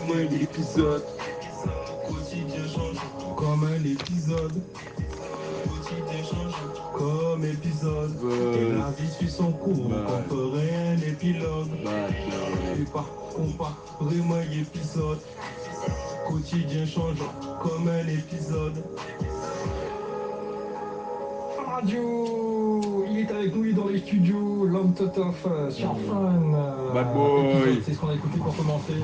comme un épisode. Quotidien change comme un épisode. Quotidien change comme épisode. Et la vie suit son cours, on ferait un épilogue. Et pas vraiment épisode. Quotidien change comme un épisode. Radio, il est avec nous, il est dans les studios, l'homme Totof, Sharfan. Bad boy. C'est ce qu'on a écouté pour commencer.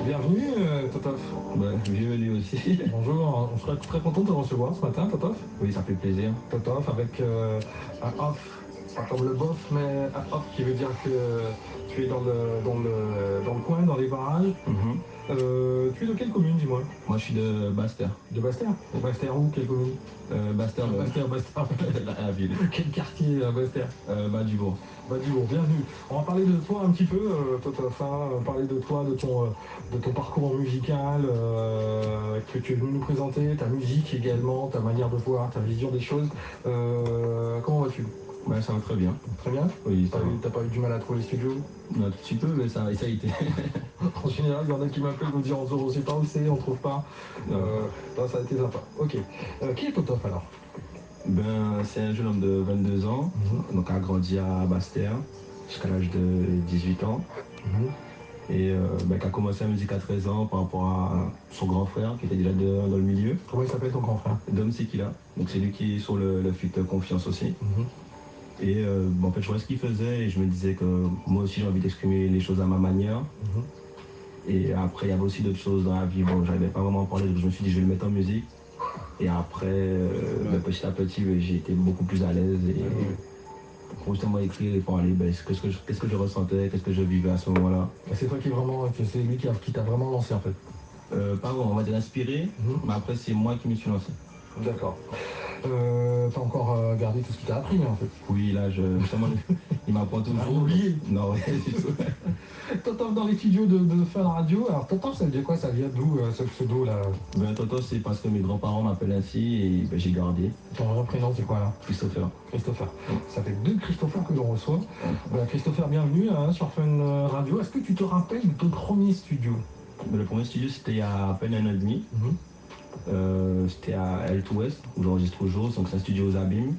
Bienvenue, Totof. Bienvenue aussi. Bonjour, on serait très content de te recevoir ce matin, Totof. Oui, ça fait plaisir. Totof avec un off, pas comme le boss, mais un off qui veut dire que tu es dans le coin, dans les barrages. Tu es de quelle commune, dis-moi? Moi, je suis de Bastère. De Bastère? De Bastère où? Quelle commune? Bastère, la ville. Quel quartier à Bastère? Bas-du-Bourg. Bas-du-Bourg, bienvenue. On va parler de toi un petit peu, Totof, parler de toi, de ton parcours musical, que tu es venu nous présenter, ta musique également, ta manière de voir, ta vision des choses. Comment vas-tu? Ouais, ça va très bien. Très bien? Oui, T'as pas eu du mal à trouver les studios? Un petit peu, mais ça a été. En général, il y en a qui m'appellent me dire on sait pas où c'est, on trouve pas. Ça a été sympa. Ok. Qui est Totof alors? C'est un jeune homme de 22 ans, donc a grandi à Bastère jusqu'à l'âge de 18 ans. Et qui a commencé la musique à 13 ans par rapport à son grand frère qui était déjà dans le milieu. Comment il s'appelle ton grand frère? Dom Sekila. Donc c'est lui qui est sur le feat Confiance aussi. Et en fait, je voyais ce qu'il faisait et je me disais que moi aussi j'ai envie d'exprimer les choses à ma manière. Et après, il y avait aussi d'autres choses dans la vie. Bon, j'arrivais pas vraiment à parler, donc je me suis dit je vais le mettre en musique. Et après, petit à petit, j'ai été beaucoup plus à l'aise. Et pour justement écrire et parler, qu'est-ce que je ressentais, qu'est-ce que je vivais à ce moment-là. C'est toi c'est lui qui t'a vraiment lancé en fait? Pas vraiment, on va dire inspiré, mais après c'est moi qui me suis lancé. D'accord. T'as encore gardé tout ce qu'il t'a appris en fait? Oui, là, justement, il m'apprend toujours. Oublié? Non, ouais, du tout. Totof dans les studios de Fun Radio. Alors Totof, ça veut dire quoi? Ça vient d'où ce pseudo là? Totof, c'est parce que mes grands-parents m'appellent ainsi et j'ai gardé. Ton vrai prénom c'est quoi là? Christopher. Christopher. Ça fait 2 Christopher que l'on reçoit. Christopher, bienvenue sur Fun Radio. Est-ce que tu te rappelles de ton premier studio? Le premier studio, c'était il y a à peine 1 an et demi. C'était à L2S, où j'enregistre toujours, donc c'est un studio aux Abîmes,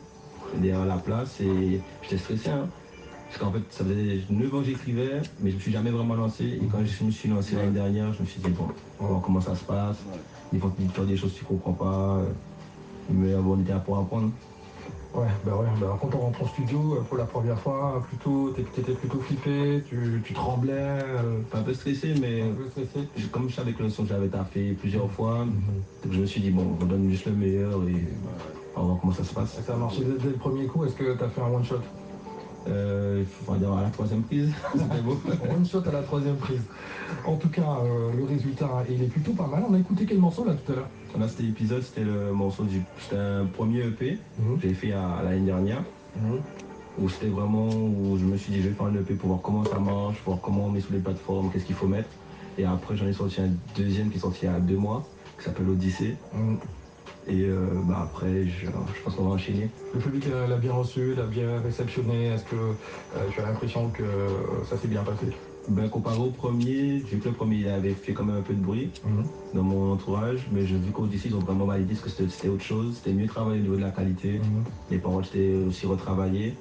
derrière la place, et j'étais stressé, parce qu'en fait ça faisait 9 ans que j'écrivais, mais je me suis jamais vraiment lancé, et quand je me suis lancé l'année dernière, je me suis dit bon, on va voir comment ça se passe, des fois tu fais des choses que tu comprends pas, mais on était là pour apprendre. Quand on rentre en studio pour la première fois, t'étais plutôt flippé, tu tremblais. Un peu stressé, mais comme je savais que le son que j'avais taffé plusieurs fois, donc je me suis dit bon, on donne juste le meilleur et on va voir comment ça se passe. Ça a marché dès le premier coup, est-ce que t'as fait un one shot? Il faut dire à la 3e prise, c'était beau. One shot à la 3e prise. En tout cas, le résultat, il est plutôt pas mal. On a écouté quel morceau là tout à l'heure? Là, c'était l'épisode, c'était le morceau c'était un premier EP que j'ai fait l'année dernière, où c'était vraiment, où je me suis dit je vais faire un EP pour voir comment ça marche, voir comment on met sur les plateformes, qu'est-ce qu'il faut mettre. Et après j'en ai sorti un deuxième qui est sorti il y a 2 mois, qui s'appelle Odyssée. Et après, je pense qu'on va enchaîner. Le public l'a bien reçu, l'a bien réceptionné. Est-ce que tu as l'impression que ça s'est bien passé? Comparé au premier, j'ai vu que le premier il avait fait quand même un peu de bruit dans mon entourage, mais j'ai vu qu'Odyssey ils ont vraiment validé parce que c'était autre chose, c'était mieux travaillé au niveau de la qualité, les paroles étaient aussi retravaillées.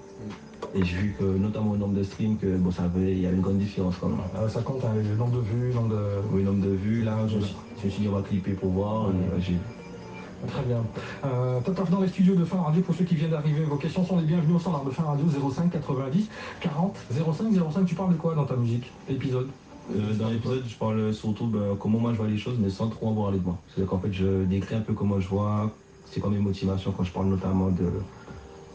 Et j'ai vu que notamment au nombre de streams, il y avait une grande différence quand même. Ça compte, le nombre de vues, Oui, nombre de vues, là je me suis dit on va clipper pour voir. Très bien. Totof dans les studios de Fun Radio, pour ceux qui viennent d'arriver, vos questions sont les bienvenues au standard de Fun Radio 05 90 40 05. Tu parles de quoi dans ta musique, épisode? Dans l'épisode, je parle surtout comment moi je vois les choses, mais sans trop en voir les devants. C'est-à-dire qu'en fait, je décris un peu comment je vois, c'est quoi mes motivations quand je parle notamment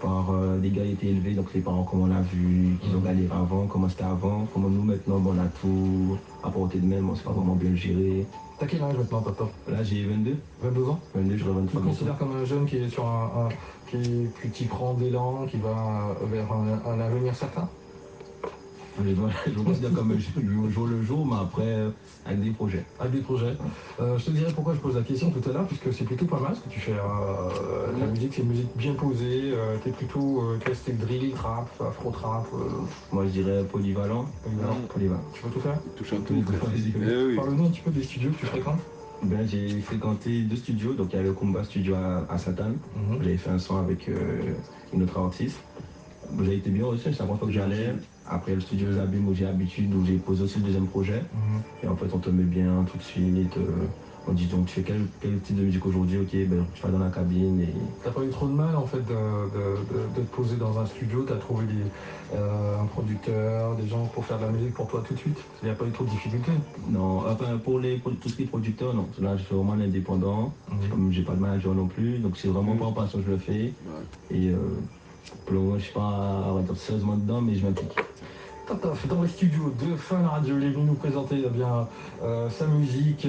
par les gars étaient élevés, donc les parents, comment on l'a vu, qu'ils ont galéré avant, comment c'était avant, comment nous maintenant, on a tout à portée de même, on sait pas vraiment bien le gérer. T'as quel âge maintenant, Totof? Là, j'ai 22. 22 ans? 22, j'aurai 23 ans. Tu te considères comme un jeune qui est qui prend d'élan, qui va vers un avenir certain? Je considère comme au jour le jour, mais après, avec des projets. Avec des projets. Je te dirai pourquoi je pose la question tout à l'heure, puisque c'est plutôt pas mal ce que tu fais. La musique, c'est une musique bien posée. T'es plutôt classique drill, trap, afro-trap. Moi, je dirais polyvalent. Polyvalent. Tu peux tout faire? Touche à tout. Oui. Parle-nous un petit peu des studios que tu fréquentes. Ben, j'ai fréquenté 2 studios, donc il y a le Combat Studio à Sainte-Anne. J'avais fait un son avec une autre artiste. J'ai été bien reçu, c'est la première fois que j'allais. Après le studio Zabim où j'ai l'habitude, où j'ai posé aussi le deuxième projet. Et en fait on te met bien tout de suite. On dit donc tu fais quel type de musique aujourd'hui, ok, ben tu vas dans la cabine et... T'as pas eu trop de mal en fait de te poser dans un studio, t'as trouvé un producteur, des gens pour faire de la musique pour toi tout de suite? Il n'y a pas eu trop de difficultés? Non, enfin pour tout ce qui est producteur, non. Là je suis vraiment indépendant, comme j'ai pas de manager non plus, donc c'est vraiment pas en passion que je le fais. Et pour le moment je suis pas sérieusement dedans, mais je m'implique. Totof, dans les studios de Fun Radio, il est venu nous présenter sa musique,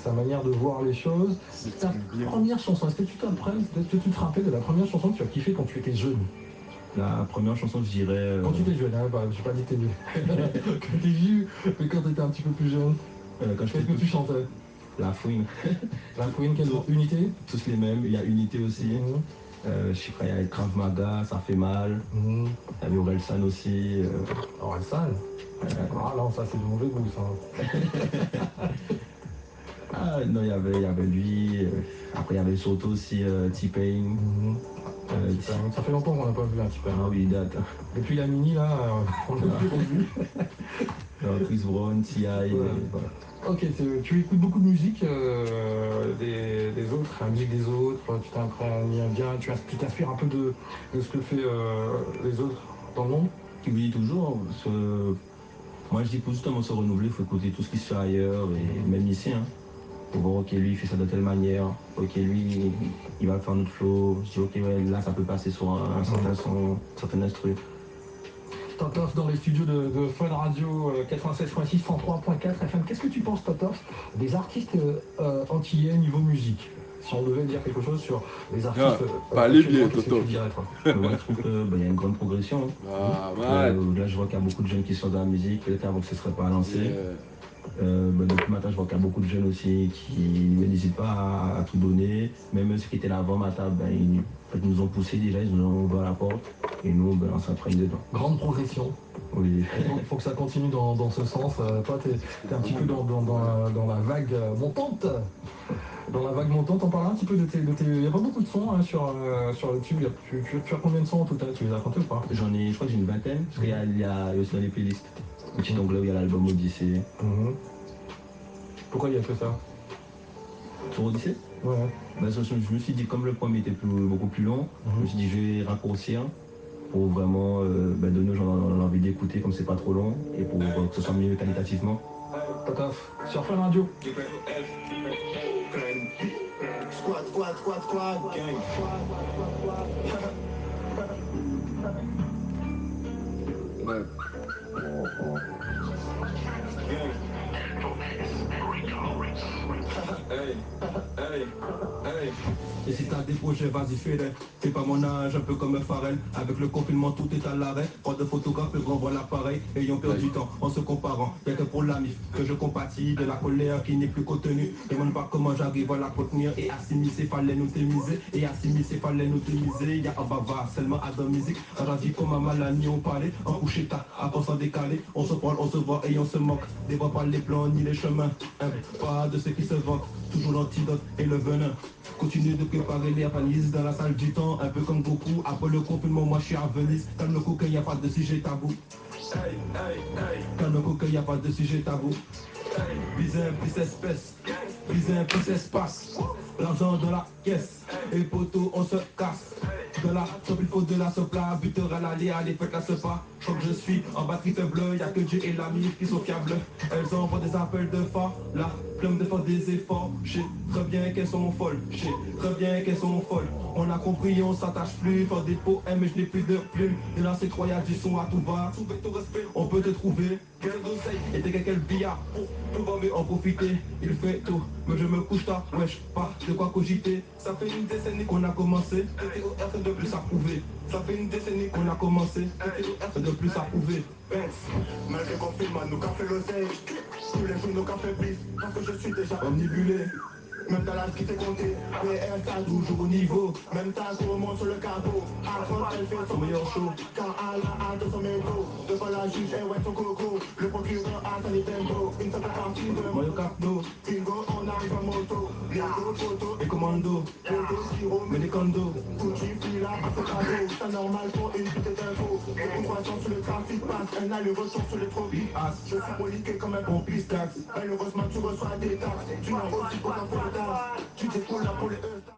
sa manière de voir les choses. Ta première chanson, est-ce que tu te rappelles de la première chanson que tu as kiffé quand tu étais jeune? La première chanson, je dirais... Quand tu étais jeune, hein, j'ai pas dit que t'es quand t'es vieux, mais quand t'étais un petit peu plus jeune. Qu'est-ce que tu chantais? La Fouine. La Fouine, quelle unité? Tous les mêmes, il y a Unité aussi. Je sais pas, il y a Krav Maga, Ça fait mal. Il y avait Orelsan aussi. Orelsan? Ah non, ça c'est du mauvais goût ça. Ah non, il y avait lui. Après il y avait Soto aussi, T-Pain. Ça fait longtemps qu'on n'a pas vu un T-Pain. Ah oui, il date. Depuis la mini là, on l'a plus revu. Chris Brown, T.I. Voilà. Ok, tu écoutes beaucoup de musique des autres, la musique des autres, tu t'imprègnes bien, tu t'inspires un peu de ce que fait les autres dans le monde? Oui, toujours. Moi je dis pour justement se renouveler, il faut écouter tout ce qui se fait ailleurs, et même ici. Hein. Pour voir, ok, lui il fait ça de telle manière, ok, lui il va faire notre flow, je dis ok, ouais, là ça peut passer sur un certain son, certain instru. Totof dans les studios de Fun Radio 96.6, 103.4 FM. Qu'est-ce que tu penses, Totof, des artistes antillais niveau musique? Si on devait dire quelque chose sur les artistes... Parlez bien, Totof. Moi je trouve qu'il y a une grande progression. Là je vois qu'il y a beaucoup de jeunes qui sont dans la musique, peut-être avant que ce ne serait pas lancé. Depuis le matin, je vois qu'il y a beaucoup de jeunes aussi qui n'hésitent pas à tout donner. Même ceux qui étaient là avant matin, ils nous ont poussé déjà, ils nous ont ouvert la porte. Et nous, on s'imprègne dedans. Grande progression. Oui. Il faut que ça continue dans ce sens. Toi, tu es un petit peu dans la vague montante. Dans la vague montante, on parle un petit peu de tes... Il n'y a pas beaucoup de sons hein, sur YouTube. Tu as combien de sons en total? Tu les as comptés ou pas? Je crois que j'ai une vingtaine, parce qu'il y a aussi dans les playlists. Un petit onglet où il y a l'album Odyssée. Pourquoi il y a que ça? Sur Odyssée? Ouais. Je me suis dit, comme le premier était beaucoup plus long, je me suis dit, je vais raccourcir pour vraiment donner aux gens l'envie d'écouter, comme c'est pas trop long, et pour que ce soit mieux qualitativement. Totof, sur Fun Radio. Squad, gang. Ouais. Et si t'as des projets, vas-y fais-les. C'est pas mon âge, un peu comme un Pharrell. Avec le confinement, tout est à l'arrêt. Pas de photographe, le grand voit l'appareil. Ayant perdu du temps en se comparant. Y'a que pour la mif que je compatis de la colère qui n'est plus contenue. Demande pas comment j'arrive à la contenir. Et à s'immiscer, fallait nous témiser. Et à s'immiscer, fallait nous témiser. Y'a un bavard, seulement à la musique. Quand j'ai dit comme un malani, on parlait. En couché tard, à pensant décalé. On se parle, on se voit et on se moque. Des voix pas les plans ni les chemins. Pas de ceux qui se vantent. Toujours l'antidote et le venin. Continue de préparer les apanises dans la salle du temps, un peu comme Goku. Après le confinement, moi je suis à Venise. Calme le coquin, y a pas de sujet tabou. Calme le coquin, y a pas de sujet tabou. Viser un plus espèce, viser un plus espace. L'argent dans la caisse, et poteau on se casse. De la top, il faut de la sopla, buteur à l'allée, allez faites la sopa. Je crois que je suis en batterie faible, y'a que Dieu et l'ami qui sont fiables. Elles envoient des appels de phare, la flemme de faire des efforts. J'sais très bien qu'elles sont folles, j'sais très bien qu'elles sont folles. On a compris, on s'attache plus, faire des poèmes, mais je n'ai plus de plumes. Et là c'est croyable, du son à tout va. On peut te trouver, et t'es quel billard pour pouvoir mieux en profiter. Il fait tôt, mais je me couche tard, wesh, pas de quoi cogiter. Ça fait une décennie qu'on a commencé, TTOR c'est de plus à prouver. Ça fait une décennie qu'on a commencé, TTOR c'est de plus à prouver. Malgré qu'on filme, nous qu'a fait l'oseille. Tous les jours, nous qu'a fait plus. Parce que je suis déjà omnibulé. Même dans l'âge qui t'est compté, PR ça toujours au niveau. Même temps qu'on remonte sur le capot. Après elle fait son meilleur show. Quand Alain a de son métro. Devant la juge, elle ouais son coco. Le procureur a sa Nintendo. Une simple partie de Mario Kart d'eau. Bingo, on arrive en moto. Moto, photo et commando. Moto, sirop, mais des condos. Gucci, fila, à ce cadeau. C'est normal pour une petite info. J'ai une croissance sur le trafic passe. Un aller-retour sur les tropiques. Je suis poliqué comme un bon pistax. Malheureusement, tu reçois des taxes. Tu n'as aussi pas pour le tu t'es pour la pour les